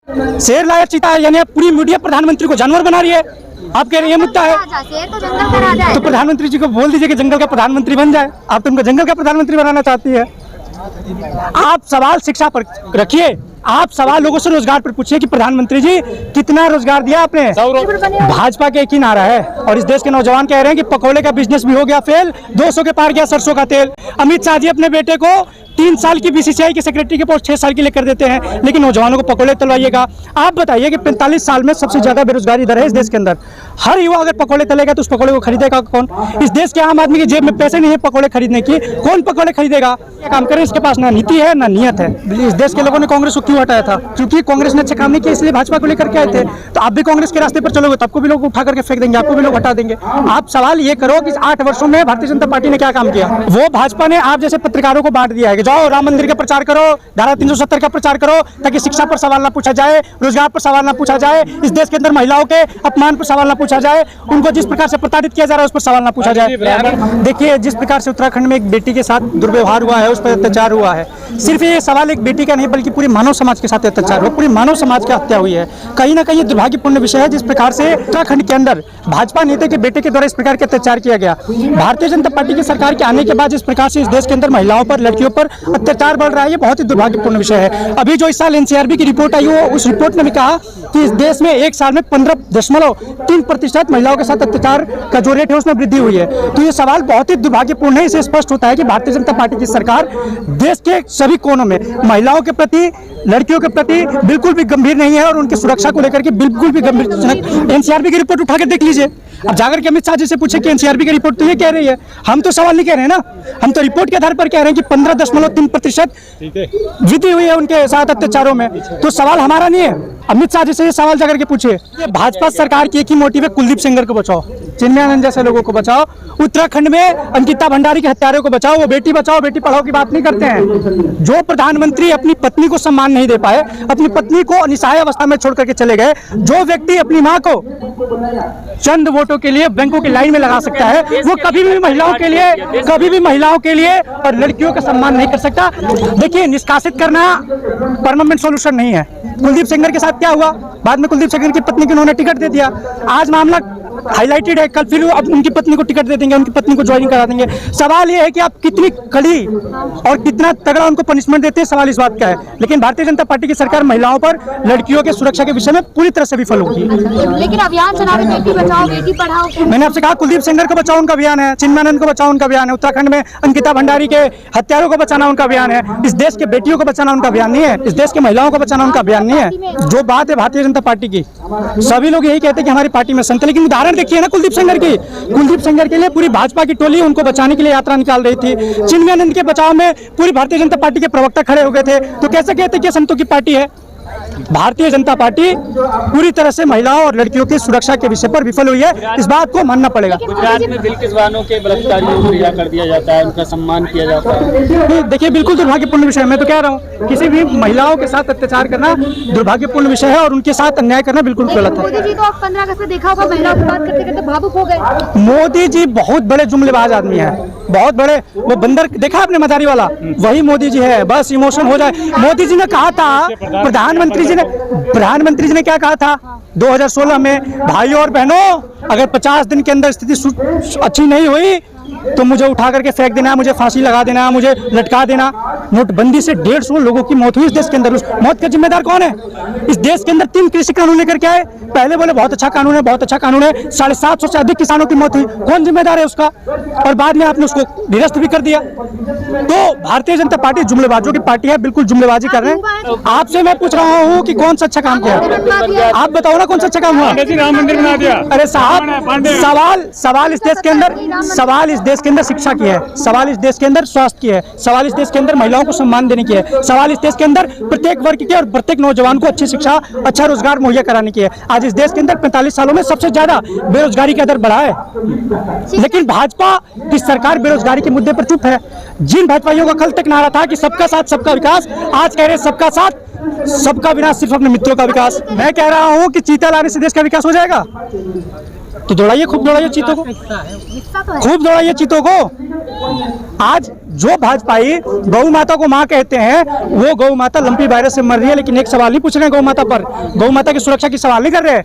शेर लाया चीता है, यानी पूरी मीडिया प्रधानमंत्री को जानवर बना रही है। आप कह रहे हैं ये मुद्दा है, तो प्रधानमंत्री जी को बोल दीजिए कि जंगल का प्रधानमंत्री बन जाए। आप तो उनको जंगल का प्रधानमंत्री बनाना चाहती है। आप सवाल शिक्षा पर रखिए, आप सवाल लोगों से रोजगार पर पूछिए कि प्रधानमंत्री जी कितना रोजगार दिया आपने। भाजपा का एक ही नारा है और इस देश के नौजवान कह रहे हैं कि पकोड़े का बिजनेस भी हो गया फेल, 200 के पार गया सरसों का तेल। अमित शाह जी अपने बेटे को 3 साल की बीसीसीआई के सेक्रेटरी के पोस्ट 6 साल के लिए कर देते हैं, लेकिन नौजवानों को पकोड़े तलवाइएगा। आप बताइए कि 45 साल में सबसे ज्यादा बेरोजगारी दर है इस देश के अंदर। हर युवा अगर पकोड़े तलेगा तो उस पकोड़े को खरीदेगा कौन? इस देश के आम आदमी की जेब में पैसे नहीं है पकोड़े खरीदने की, कौन पकोड़े खरीदेगा? काम करें, इसके पास ना नीति है ना नियत है। इस देश के लोगों ने कांग्रेस को क्यों हटाया था? क्योंकि कांग्रेस ने अच्छे काम नहीं किया, इसलिए भाजपा को लेकर के आए थे। तो आप भी कांग्रेस के रास्ते पर चलोगे तो आपको भी लोग उठा करके फेंक देंगे, आपको भी लोग हटा देंगे। आप सवाल ये करो कि 8 वर्षों में भारतीय जनता पार्टी ने क्या काम किया। वो भाजपा ने आप जैसे पत्रकारों को बांट दिया है कि जाओ राम मंदिर का प्रचार करो, धारा 370 का प्रचार करो, ताकि शिक्षा पर सवाल ना पूछा जाए, रोजगार पर सवाल ना पूछा जाए, इस देश के अंदर महिलाओं के अपमान पर सवाल ना पूछा जाए, उनको जिस प्रकार से प्रताड़ित किया जा रहा है उस पर सवाल ना पूछा जाए। देखिए, जिस प्रकार से उत्तराखंड में एक बेटी के साथ दुर्व्यवहार हुआ है, उस पर अत्याचार हुआ है, सिर्फ ये सवाल एक बेटी का नहीं बल्कि पूरी मानव समाज के साथ अत्याचार हुआ, पूरी मानव समाज की हत्या हुई है। कहीं ना कहीं दुर्भाग्यपूर्ण विषय है जिस प्रकार से उत्तराखंड के अंदर भाजपा नेता के बेटे के द्वारा इस प्रकार के अत्याचार किया गया। भारतीय जनता पार्टी की सरकार के आने के बाद जिस प्रकार से इस देश के अंदर महिलाओं पर, लड़कियों पर अत्याचार बढ़ रहा है, ये बहुत ही दुर्भाग्यपूर्ण विषय है। अभी जो इस साल एनसीआरबी की रिपोर्ट आई हो, उस रिपोर्ट में भी कहा कि इस देश में एक साल में 15.3% महिलाओं के साथ अत्याचार का जो रेट है उसमें वृद्धि हुई है। तो ये सवाल बहुत ही दुर्भाग्यपूर्ण है। इससे स्पष्ट होता है कि भारतीय जनता पार्टी की सरकार देश के सभी कोनों में महिलाओं के प्रति, लड़कियों के प्रति बिल्कुल भी गंभीर नहीं है और उनकी सुरक्षा को लेकर के बिल्कुल भी गंभीर। एनसीआरबी की रिपोर्ट उठा के देख लीजिए। अब जाकर के अमित शाह जी से पूछे कि एनसीआरबी की रिपोर्ट तो ये कह रही है, हम तो सवाल नहीं कह रहे हैं ना, हम तो रिपोर्ट के आधार पर कह रहे हैं कि 15.3% वृद्धि हुई है उनके साथ अत्याचारों में। तो सवाल हमारा नहीं है, अमित शाह जी से ये सवाल जाकर के पूछिए। भाजपा सरकार की एक ही मोटिव है, कुलदीप सेंगर को बचाओ, चिन्मयानंद जैसे लोगों को बचाओ, उत्तराखंड में अंकिता भंडारी के हत्यारों को बचाओ। वो बेटी बचाओ बेटी पढ़ाओ की बात नहीं करते हैं। जो प्रधानमंत्री अपनी पत्नी को सम्मान नहीं दे पाए, अपनी पत्नी को निसहाय अवस्था में छोड़ करके चले गए, जो व्यक्ति अपनी माँ को चंद वोटों के लिए बैंकों की लाइन में लगा सकता है, वो कभी भी महिलाओं के लिए और लड़कियों का सम्मान नहीं कर सकता। देखिए, निष्कासित करना परमानेंट सॉल्यूशन नहीं है। कुलदीप सेंगर के साथ क्या हुआ? बाद में कुलदीप सेंगर की पत्नी को उन्होंने टिकट दे दिया। आज मामला हाईलाइटेड है, कल फिर अब उनकी पत्नी को टिकट दे देंगे, उनकी पत्नी को ज्वाइनिंग करा देंगे। सवाल ये है कि आप कितनी कड़ी और कितना तगड़ा उनको पनिशमेंट देते हैं, सवाल इस बात का है। लेकिन भारतीय जनता पार्टी की सरकार महिलाओं पर, लड़कियों के सुरक्षा के विषय में पूरी तरह से विफल होगी। लेकिन अभियान चला रहे, बेटी बचाओ बेटी पढ़ाओ। मैंने आपसे कहा कुलदीप सेंगर को बचाओ उनका अभियान है, चिन्मयानंद को बचाओ उनका अभियान है, उत्तराखंड में अंकिता भंडारी के हत्यारों को बचाना उनका अभियान है। इस देश के बेटियों को बचाना उनका अभियान नहीं है, इस देश के महिलाओं को बचाना उनका अभियान नहीं है। जो बात है भारतीय जनता पार्टी की, सभी लोग यही कहते हैं कि हमारी पार्टी में संत, लेकिन उदाहरण देखिए ना कुलदीप सेंगर की। कुलदीप सेंगर के लिए पूरी भाजपा की टोली उनको बचाने के लिए यात्रा निकाल रही थी। चिन्मयानंद के बचाव में पूरी भारतीय जनता पार्टी के प्रवक्ता खड़े हो गए थे। तो कैसे कहते कि संतों की पार्टी है? भारतीय जनता पार्टी पूरी तरह से महिलाओं और लड़कियों की सुरक्षा के विषय पर विफल हुई है, इस बात को मानना पड़ेगा। गुजरात में बिल्किस बानो के बलात्कारियों को रिहा कर दिया जाता है, उनका सम्मान किया जाता है। देखिए, बिल्कुल दुर्भाग्यपूर्ण विषय है। मैं तो कह रहा हूँ किसी भी महिलाओं के साथ अत्याचार करना दुर्भाग्यपूर्ण विषय है और उनके साथ अन्याय करना बिल्कुल गलत है। मोदी जी को 15 अगस्त में देखा होगा, महिलाओं की बात करते करते भावुक हो गए। मोदी जी बहुत बड़े जुमलेबाज आदमी है, बहुत बड़े। वो बंदर देखा आपने मदारी वाला, वही मोदी जी है। बस इमोशन हो जाए। मोदी जी ने कहा था, प्रधानमंत्री जी ने क्या कहा था 2016 में, भाइयों और बहनों, अगर 50 दिन के अंदर स्थिति अच्छी नहीं हुई तो मुझे उठा करके फेंक देना, मुझे फांसी लगा देना, मुझे लटका देना। नोटबंदी से 150 लोगों की मौत हुई इस देश के अंदर। उस मौत का जिम्मेदार कौन है? इस देश के अंदर 3 कृषि कानून लेकर के आए, पहले बोले बहुत अच्छा कानून है, बहुत अच्छा कानून है, 750 से अधिक किसानों की मौत हुई। कौन जिम्मेदार है उसका? और बाद में आपने उसको निरस्त भी कर दिया। तो भारतीय जनता पार्टी जुमलेबाजों की पार्टी है, बिल्कुल जुमलेबाजी कर रहे हैं। आपसे मैं पूछ रहा हूँ कि कौन सा अच्छा काम किया? आप बताओ ना कौन सा अच्छा काम हुआ? राम मंदिर बना दिया। अरे साहब, सवाल इस देश के अंदर शिक्षा की है, सवाल इस देश के अंदर स्वास्थ्य की है, सवाल इस देश के अंदर महिलाओं को सम्मान देने की है, सवाल इस देश के अंदर प्रत्येक वर्ग के और प्रत्येक नौजवान को अच्छी शिक्षा, अच्छा रोजगार मुहैया कराने की है। आज इस देश के अंदर 45 सालों में सबसे ज्यादा बेरोजगारी का दर बढ़ा है, लेकिन भाजपा की सरकार बेरोजगारी के मुद्दे पर चुप है। जिन भाजपाइयों का कल तक नारा था कि सबका साथ सबका विकास, आज कह रहे सबका साथ सबका विनाश, सिर्फ अपने मित्रों का विकास। मैं कह रहा हूँ कि चीता लाने से देश का विकास हो जाएगा? तो दौड़ाइए, खूब दौड़ाइए चीतों को, खूब दौड़ाइए चीतों को। आज जो भाजपाई गौ माता को माँ कहते हैं, वो गौ माता लंपी वायरस से मर रही है, लेकिन एक सवाल नहीं पूछ रहे हैं गौ माता पर, गौ माता की सुरक्षा की सवाल नहीं कर रहे।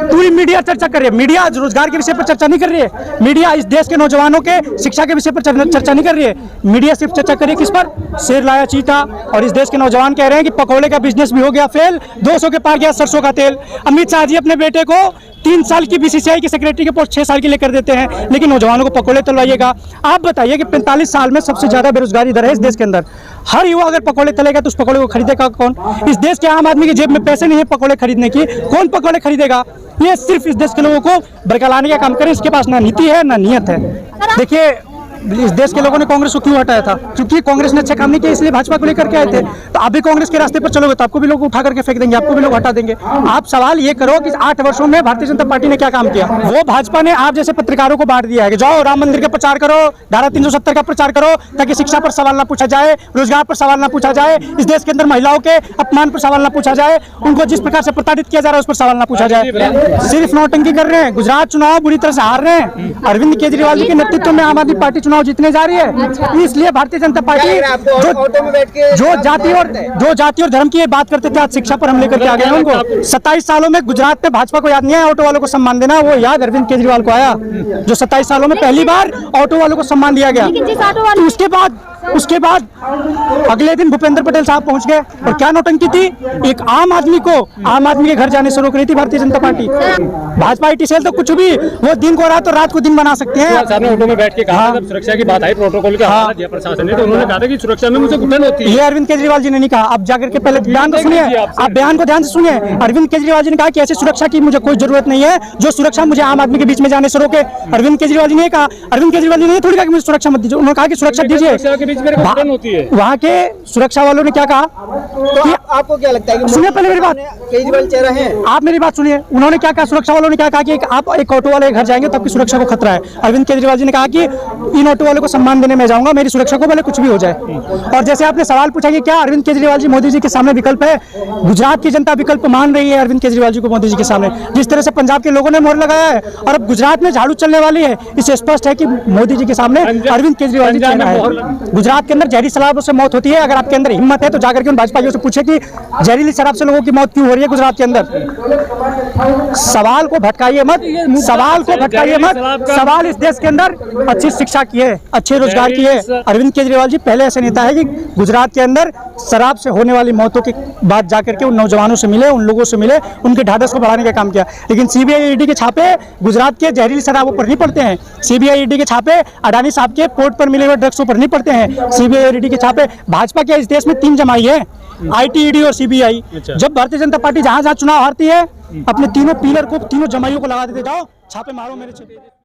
पूरी मीडिया चर्चा कर रही है, मीडिया रोजगार के विषय पर चर्चा नहीं कर रही है, मीडिया इस देश के नौजवानों के शिक्षा के विषय पर चर्चा नहीं कर रही है। मीडिया सिर्फ चर्चा कर रही है किस पर? शेर लाया चीता, और इस देश के नौजवान कह रहे हैं कि पकौड़े का बिजनेस भी हो गया फेल, 200 के पार गया सरसों का तेल। अमित शाह जी अपने बेटे को 3 साल की बीसीसीआई की सेक्रेटरी के पोस्ट 6 साल के लिए कर देते हैं, लेकिन नौजवानों को पकौड़े तलवाइएगा। आप बताइए कि 45 साल में सबसे ज्यादा बेरोजगारी दर है इस देश के अंदर। हर युवा अगर पकौड़े तलेगा तो उस पकौड़े को खरीदेगा कौन? इस देश के आम आदमी की जेब में पैसे नहीं है पकौड़े खरीदने की, कौन पकौड़े खरीदेगा? ये सिर्फ इस देश के लोगों को बरकलाने का काम करें, इसके पास ना नीति है ना नियत है। देखिए, इस देश के लोगों ने कांग्रेस को क्यों हटाया था? क्योंकि कांग्रेस ने अच्छा काम नहीं किया, इसलिए भाजपा को लेकर के आए थे। तो आप भी कांग्रेस के रास्ते पर चलोगे तो आपको भी लोग उठा करके फेंक देंगे, आपको भी लोग हटा देंगे। आप सवाल ये करो कि 8 वर्षों में भारतीय जनता पार्टी ने क्या काम किया। वो भाजपा ने आप जैसे पत्रकारों को बांट दिया है कि जाओ राम मंदिर का प्रचार करो, धारा 370 का प्रचार करो, ताकि शिक्षा पर सवाल ना पूछा जाए, रोजगार पर सवाल ना पूछा जाए, इस देश के अंदर महिलाओं के अपमान पर सवाल ना पूछा जाए, उनको जिस प्रकार से प्रताड़ित किया जा रहा है उस पर सवाल ना पूछा जाए। सिर्फ नौटंकी कर रहे हैं। गुजरात चुनाव बुरी तरह से हार रहे हैं। अरविंद केजरीवाल जी के नेतृत्व में आम आदमी पार्टी चुनाव जीतने जा रही है। इसलिए भारतीय जनता पार्टी जो जाति और धर्म की बात करते थे, आज शिक्षा पर हम लेकर के आ गए हैं उनको। 27 सालों में गुजरात में भाजपा को याद नहीं आया ऑटो वालों को सम्मान देना, वो याद अरविंद केजरीवाल को आया, जो 27 सालों में पहली बार ऑटो वालों को सम्मान दिया गया। तो उसके बाद अगले दिन भूपेंद्र पटेल साहब पहुंच गए, और क्या नौटंकी थी? एक आम आदमी के घर जाने से रोक रही थी Bharatiya Janata party. Bhajpa IT cell तो कुछ भी, वो दिन को रात और रात को दिन बना सकते हैं। ऑटो में बैठ के कहा जब सुरक्षा की बात आई, प्रोटोकॉल के हवाला दिया प्रशासन ने, तो उन्होंने कहा था कि सुरक्षा में मुझे घुटन होती है। ये अरविंद केजरीवाल जी ने नहीं कहा। आप जाकर के पहले बयान को सुनिए, आप बयान को ध्यान से सुनिए। अरविंद केजरीवाल जी ने कहा कि ऐसी सुरक्षा की मुझे कोई जरूरत नहीं है जो सुरक्षा मुझे आम आदमी के बीच में जाने से रोके। अरविंद केजरीवाल जी ने कहा, अरविंद केजरीवाल जी ने थोड़ी कहा कि मुझे सुरक्षा मत दीजिए, उन्होंने कहा कि सुरक्षा दीजिए। वहाँ के सुरक्षा वालों ने क्या कहा? तो आपको क्या लगता है कि सुनिए पहले मेरी बात, केजरीवाल चेहरा है? आप मेरी बात सुनिए। उन्होंने क्या कहा? सुरक्षा वालों ने क्या कहा कि आप एक ऑटो वाले के घर जाएंगे तो आपकी सुरक्षा को खतरा है। अरविंद केजरीवाल जी ने कहा कि इन ऑटो वालों को सम्मान देने में जाऊंगा, मेरी सुरक्षा को भले कुछ भी हो जाए। और जैसे आपने सवाल पूछा कि क्या अरविंद केजरीवाल जी मोदी जी के सामने विकल्प है, गुजरात की जनता विकल्प मान रही है अरविंद केजरीवाल जी को मोदी जी के सामने। जिस तरह से पंजाब के लोगों ने मोहर लगाया है और अब गुजरात में झाड़ू चलने वाली है, इससे स्पष्ट है कि मोदी जी के सामने अरविंद केजरीवाल जी चेहरा है। गुजरात के अंदर जहरीली शराब से मौत होती है। अगर आपके अंदर हिम्मत है तो जाकर के उन भाजपाइयों से पूछे कि जहरीली शराब से लोगों की मौत क्यों हो रही है गुजरात के अंदर। सवाल को भटकाइए मत, सवाल को भटकाइए मत। सवाल इस देश के अंदर अच्छी शिक्षा की है, अच्छे रोजगार की है। अरविंद केजरीवाल जी पहले ऐसे नेता है कि गुजरात के अंदर शराब से होने वाली मौतों के बाद जाकर के उन नौजवानों से मिले, उन लोगों से मिले, उनके ढाढ़स को बढ़ाने का काम किया। लेकिन सीबीआई ईडी के छापे गुजरात के जहरीली शराबों पर नहीं पड़ते हैं। सीबीआई ईडी के छापे अडानी साहब के पोर्ट पर मिले हुए ड्रग्सों पर नहीं पड़ते हैं। सीबीआई ईडी के छापे भाजपा के इस देश में 3 जमाई है, आईटी, ईडी और सीबीआई। जब भारतीय जनता पार्टी जहां जहां चुनाव हारती है, अपने तीनों पिलर को, तीनों जमाइयों को लगा देते जाओ, छापे मारो मेरे।